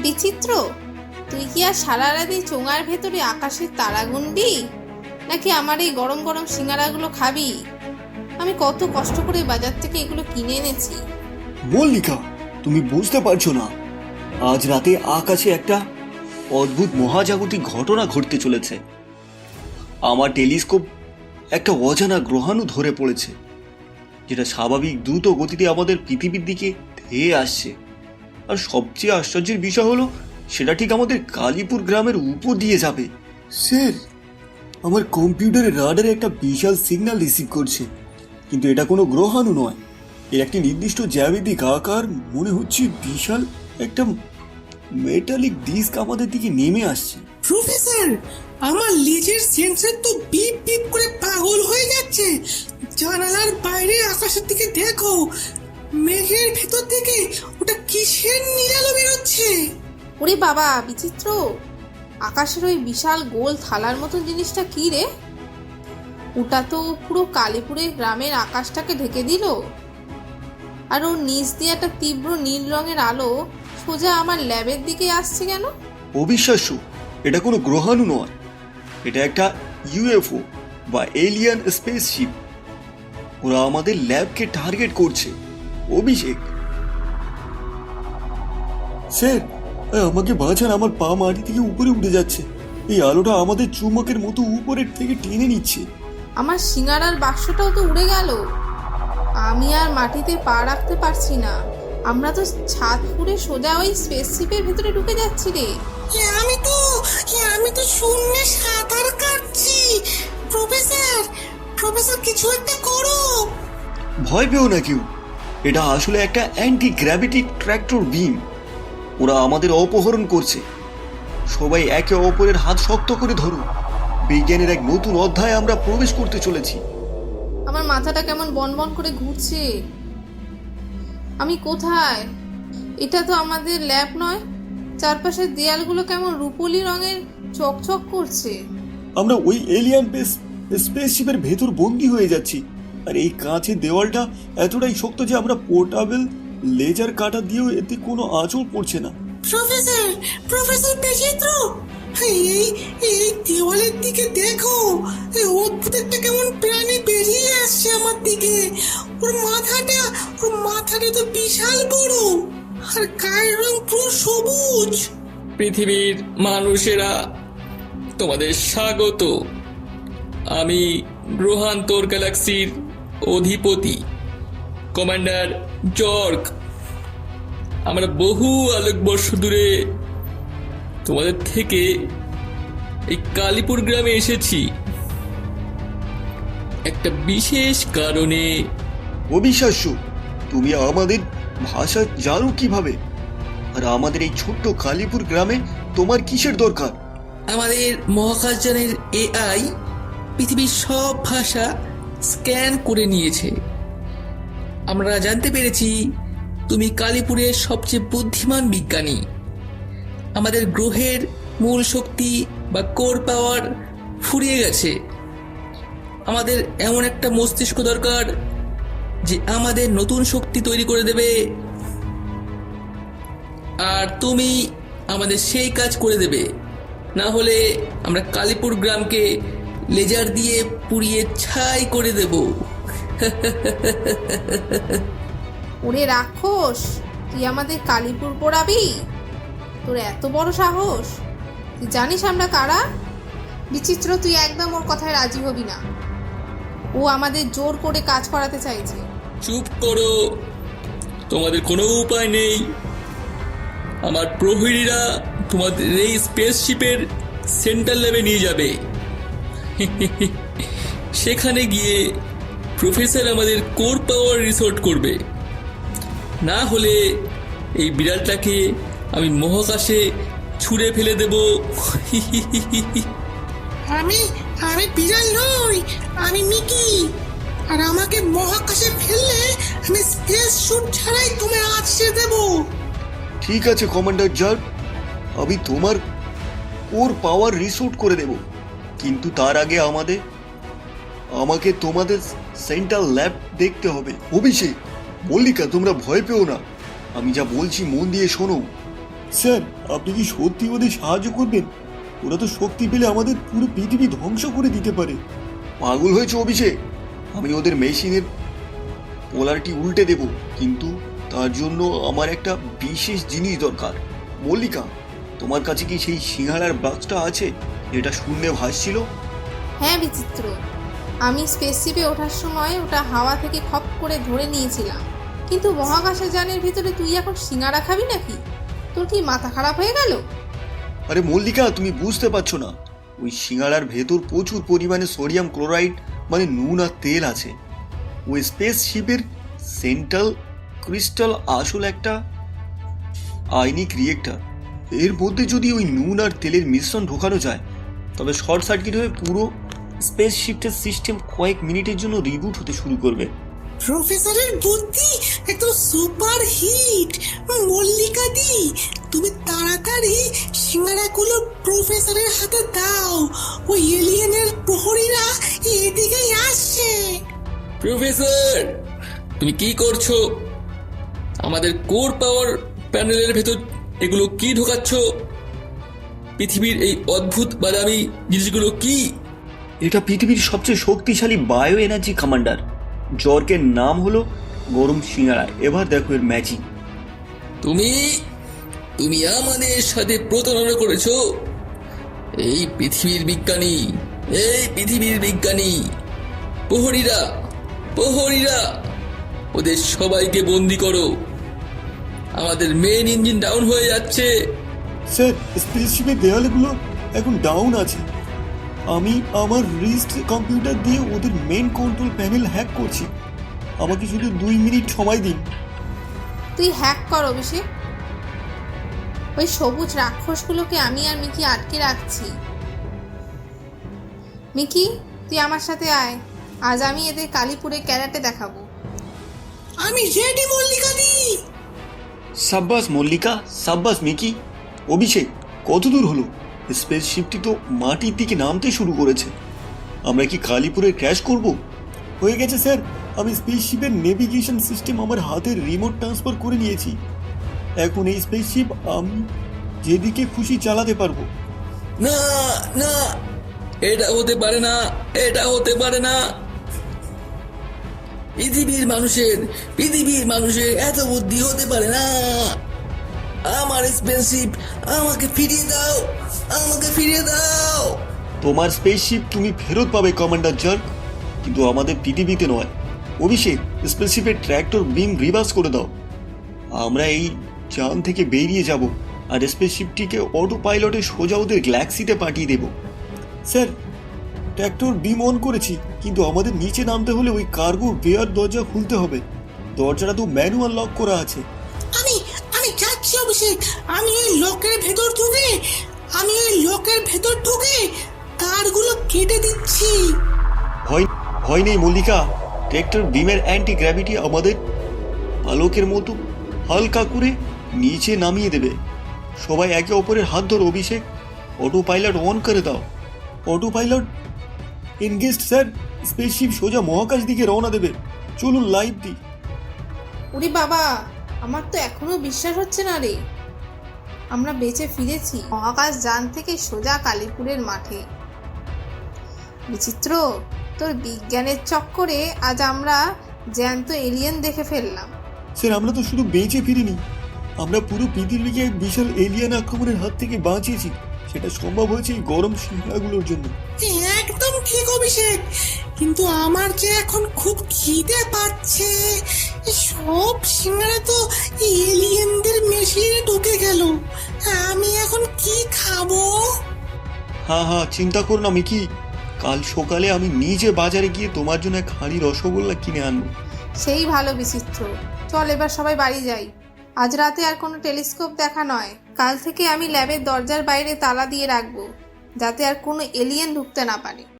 বিচিত্র, তুই কি আর সারা রাতে চোঙার ভেতরে আকাশের তারা গুনবি, নাকি আমার এই গরম গরম সিঙ্গারাগুলো খাবি? আমি কত কষ্ট করে বাজার থেকে এগুলো কিনে এনেছি। মল্লিকা, তুমি বুঝতে পারছো না, আজ রাতে আকাশে একটা অদ্ভুত মহাজাগতিক ঘটনা ঘটতে চলেছে। আমার টেলিস্কোপ একটা অজানা গ্রহাণু ধরে পড়েছে, যেটা স্বাভাবিক দ্রুত গতিতে আমাদের পৃথিবীর দিকে ধেয়ে আসছে। আর সবচেয়ে আশ্চর্যের বিষয় হলো, সেটা ঠিক আমাদের কালীপুর গ্রামের উপর দিয়ে যাবে। স্যার, আমার কম্পিউটারের রাডারে একটা বিশাল সিগন্যাল রিসিভ করছে, কিন্তু এটা কোনো গ্রহাণু নয়। এর একটি নির্দিষ্ট জ্যামিতিক আকার, মনে হচ্ছে বিশাল একটা মেটালিক ডিস্ক আমাদের দিকে নেমে আসছে। প্রফেসর, আমার লেজের সেন্সর তো বিপ বিপ করে পাগল হয়ে যাচ্ছে। জানালার বাইরে আকাশের দিকে দেখো, মেঘের ভেতর থেকে ওটা কিসের নিরালো বেরোচ্ছে। ওরে বাবা বিচিত্র, আকাশের ওই বিশাল গোল থালার মতন জিনিসটা কি রে? ওটা তো পুরো কালীপুরের গ্রামের আকাশটাকে ঢেকে দিল। আর ওর নিচ দিয়ে একটা তীব্র নীল রঙের আলো সোজা আমার ল্যাবের দিকে আসছে কেন? অবিশ্বাস্য, এটা কোনো গ্রহাণু নয়, এটা একটা ইউএফও বা এলিয়ান স্পেসশিপ। ওরা আমাদের ল্যাবকে টার্গেট করছে। অভিষেক স্যার, আমাকে বাঁচান, আমার পা মাটি থেকে উপরে উঠে যাচ্ছে। এই আলোটা আমাদের চুম্বকের মতো উপরের থেকে টেনে নিচ্ছে। আমার সিঙ্গারার বাক্সটাও তো উড়ে গেল। আমি আর মাটিতে পা রাখতে পারছি না। আমরা তো ছাদ পুড়ে সোজা ওই স্পেসশিপের ভিতরে ঢুকে যাচ্ছি রে। আমি তো শূন্যে সাঁতার কাটছি। প্রফেসর, প্রফেসর কিছু একটা করো। ভয় পেও না কেউ, এটা আসলে একটা অ্যান্টি গ্র্যাভিটি ট্র্যাক্টর বিম। ওরা আমাদের অপহরণ করছে। সবাই একে অপরের হাত শক্ত করে ধরো। বিজ্ঞানের এক নতুন অধ্যায়ে আমরা প্রবেশ করতে চলেছি। আমার মাথাটা কেমন বনবন করে ঘুরছে। আমি কোথায়? এটা তো আমাদের ল্যাব নয়। চারপাশের দেয়ালগুলো কেমন রূপোলি রঙের চকচক করছে। আমরা ওই এলিয়ান স্পেসশিপের ভেতর বন্দী হয়ে যাচ্ছি। আর এই কাঁচের দেওয়ালটা এতটাই শক্ত যে আমরা পোর্টেবল লেজার কাটা দিয়েও এতে কোনো আঁচড় পড়ছে না। প্রফেসর, প্রফেসর বিচিত্র, এই এই দেওয়ালের দিকে দেখো। এই অদ্ভুত একটা কেমন প্রাণী বেরিয়ে আসছে আমার দিকে। ওর মাথাটা তো বিশাল বড়, আর গায়ের রং পুরো সবুজ। পৃথিবীর মানুষেরা, তোমাদের স্বাগত। আমি গ্রহান্তর গ্যালাক্সির অধিপতি কমান্ডার জর্ক। আমরা বহু আলোকবর্ষ দূরে তোমাদের থেকে এই কালীপুর গ্রামে এসেছি একটা বিশেষ কারণে। অবিশ্বাস্য, তুমি আমাদের ভাষা জানো কিভাবে? আর আমাদের এই ছোট্ট কালীপুর গ্রামে তোমার কিসের দরকার? আমাদের মহাকাশযানের এআই পৃথিবীর সব ভাষা স্ক্যান করে নিয়েছে। আমরা জানতে পেরেছি তুমি কালীপুরের সবচেয়ে বুদ্ধিমান বিজ্ঞানী। আমাদের গ্রহের মূল শক্তি বা কোর পাওয়ার ফুরিয়ে গেছে। আমাদের এমন একটা মস্তিষ্ক দরকার যে আমাদের নতুন শক্তি তৈরি করে দেবে, আর তুমি আমাদের সেই কাজ করে দেবে। না হলে আমরা কালীপুর গ্রামকে লেজার দিয়ে পুড়িয়ে ছাই করে দেব। ওরে রাক্ষস, তুই আমাদের কালীপুর পোড়াবি? তোর এত বড় সাহস! তুই জানিস আমরা কারা? বিচিত্র, তুই একদম ওর কথায় রাজি হবি না। ও আমাদের জোর করে কাজ করাতে চাইছে। চুপ করো, তোমাদের কোনো উপায় নেই। আমার প্রহরীরা তোমাদের এই স্পেসশিপের সেন্ট্রাল ল্যাবে নিয়ে যাবে। সেখানে গিয়ে প্রফেসর আমাদের কোর পাওয়ার রিসোর্ট করবে। না হলে এই বিড়ালটাকে আমি মহাকাশে ছুঁড়ে ফেলে দেব। আমি আমি বিড়াল নই, আমি মিকি। আর আমাকে মহাকাশে ফেললে আমি স্পেস স্যুট ছাড়াই তোমায় আছড়ে দেব। ঠিক আছে কমান্ডার জার্ক, আমি তোমার ওর পাওয়ার রিসুট করে দেব, কিন্তু তার আগে আমাকে তোমাদের সেন্ট্রাল ল্যাব দেখতে হবে। অভিষেক, মল্লিকা, তোমরা ভয় পেও না, আমি যা বলছি মন দিয়ে শোনো। স্যার, আপনি কি সত্যি ওদের সাহায্য করবেন? ওরা তো শক্তি পেলে আমাদের পুরো পৃথিবী ধ্বংস করে দিতে পারে। পাগল হয়েছে অভিষেক? আমি ওদের মেশিনের পোলারিটি উল্টে দেব, কিন্তু তার জন্য আমার একটা বিশেষ জিনিস দরকার। মল্লিকা, তোমার কাছে কি সেই সিংহালার বাক্সটা আছে যেটা শূন্যে ভাসছিল? হ্যাঁ বিচিত্র, আমি স্পেসশিপে ওঠার সময় ওটা হাওয়া থেকে খপ করে ধরে নিয়েছিলাম। কিন্তু মহাকাশে যানের ভিতরে তুই এখন সিঙ্গারা খাবি নাকি? তোর কি মাথা খারাপ হয়ে গেল? আরে মল্লিকা, তুমি বুঝতে পারছো না, ওই সিঙ্গারার ভেতর প্রচুর পরিমাণে সোডিয়াম ক্লোরাইড মানে নুন আর তেল আছে। ওই স্পেস শিপের সেন্ট্রাল ক্রিস্টাল আসল একটা আয়নিক রিয়েক্টর। এর মধ্যে যদি ওই নুন আর তেলের মিশ্রণ ঢোকানো যায়, তবে শর্ট সার্কিট হয়ে পুরো স্পেস শিফটের সিস্টেম কয়েক মিনিটের জন্য রিবুট হতে শুরু করবে। প্রফেসরের বুদ্ধি একদম সুপার হিট। মল্লিকা দি, তুমি তাড়াতাড়ি সিঙ্গারাগুলো প্রফেসরের হাতে দাও। ওই এলিয়েনের প্রহরীরা এদিকেই আসছে। প্রফেসর, তুমি কি করছো? আমাদের কোর পাওয়ার প্যানেলের ভেতর এগুলো কি ঢোকাচ্ছ? পৃথিবীর এই অদ্ভুত বাদামি জিনিসগুলো কি? এটা পৃথিবীর সবচেয়ে শক্তিশালী বায়ো এনার্জি কমান্ডার। জর্কের নাম হলো গরম সিঙ্গারা। এবার দেখো এর ম্যাজিক। তুমি তুমি আমাদের সাথে প্রতারণা করেছো। এই পৃথিবীর বিজ্ঞানী প্রহরীরা ওদের সবাইকে বন্দি করো। আমাদের মেইন ইঞ্জিন ডাউন হয়ে যাচ্ছে। স্যার, স্পেসশিপের দেয়ালগুলো এখন ডাউন আছে। আমি আমার রিস্ট কম্পিউটার দিয়ে ওদের মেন কন্ট্রোল প্যানেল হ্যাক করছি। আমাকে শুধু 2 মিনিট সময় দিন। তুই হ্যাক কর অভিষেক। ওই সবুজ রাক্ষসগুলোকে আমি আর মিকি আটকে রাখছি। মিকি, তুই আমার সাথে আয়। আজ আমি এদের কালীপুরে ক্যারাটে দেখাবো। আমি রেডি মল্লিকা দি। সাব্বাস মল্লিকা, সাব্বাস মিকি। অভিষেক, কত দূর হলো? স্পেসশিপটি তো মাটির দিকে নামতে শুরু করেছে। আমরা কি কালীপুরে ক্র্যাশ করব? হয়ে গেছে স্যার, আমি স্পেসশিপের নেভিগেশন সিস্টেম আমার হাতের রিমোট ট্রান্সফার করে নিয়েছি। এখন এই স্পেসশিপ আমি যেদিকে খুশি চালাতে পারবো। না না, এটা হতে পারে না। পৃথিবীর মানুষের এত বুদ্ধি হতে পারে না। আমার স্পেসশিপ আমাকে ফিরিয়ে দাও। তোমার স্পেসশিপ তুমি ফেরত পাবে কমান্ডার জার্ক, কিন্তু আমাদের পৃথিবীতে নয়। অভিষেক, স্পেসশিপের ট্র্যাক্টর বিম রিভার্স করে দাও। আমরা এই যান থেকে বেরিয়ে যাব আর স্পেসশিপটিকে অটো পাইলটে সোজা ওদের গ্যালাক্সিতে পাঠিয়ে দেব। স্যার, ট্র্যাক্টর বিম অন করেছি, কিন্তু আমাদের নিচে নামতে হলে ওই কার্গো বেয়ার দরজা খুলতে হবে। দরজাটা তো ম্যানুয়াল লক করা আছে। আমি যাচ্ছি অভিষেক। আমি ওই লকের ভেতর ঢুকে তারগুলো কেটে দিচ্ছি। ভয় নেই মল্লিকা, ট্র্যাক্টর বিমের অ্যান্টি গ্র্যাভিটি আমাদের আলোকের মতো হালকা করে নিচে নামিয়ে দেবে। সবাই একে অপরের হাত ধরো। অভিষেক, অটো পাইলট অন করে দাও। Auto pilot engaged sir. Spaceship সোজা মহাকাশ দিকে রওনা দেবে। চলুন লাইভ দিই। ওরে বাবা, আমার তো এখনো বিশ্বাস হচ্ছে না রে। আমরা বেঁচে ফিরেছি মহাকাশ যান থেকে সোজা কালীপুরের মাঠে। বিচিত্র, তোর বিজ্ঞানের চক্করে আজ আমরা জ্যান্ত এলিয়েন দেখে ফেললাম। স্যার, আমরা তো শুধু বেঁচে ফিরিনি, আমরা পুরো পৃথিবীকে এক বিশাল এলিয়েন আক্রমণের হাত থেকে বাঁচিয়েছি। সেটা সম্ভব হয়েছে এই গরম সিঙ্গারাগুলোর জন্য। একদম ঠিক অভিষেক, কিন্তু আমার যে এখন খুব খিদে পাচ্ছে। সব সিঙ্গারা তো এলিয়েনদের মেশিনে ঢুকে গেল। আমি এখন কি খাবো? হ্যাঁ, চিন্তা করো না মিকি। কাল সকালে আমি নিজে বাজারে গিয়ে তোমার জন্য এক হাঁড়ি রসগোল্লা কিনে আনবো। সেই ভালো বিচিত্র। চল এবার সবাই বাড়ি যাই। আজ রাতে আর কোনো টেলিস্কোপ দেখা নয়। কাল থেকে আমি ল্যাবের দরজার বাইরে তালা দিয়ে রাখবো, যাতে আর কোনো এলিয়েন ঢুকতে না পারে।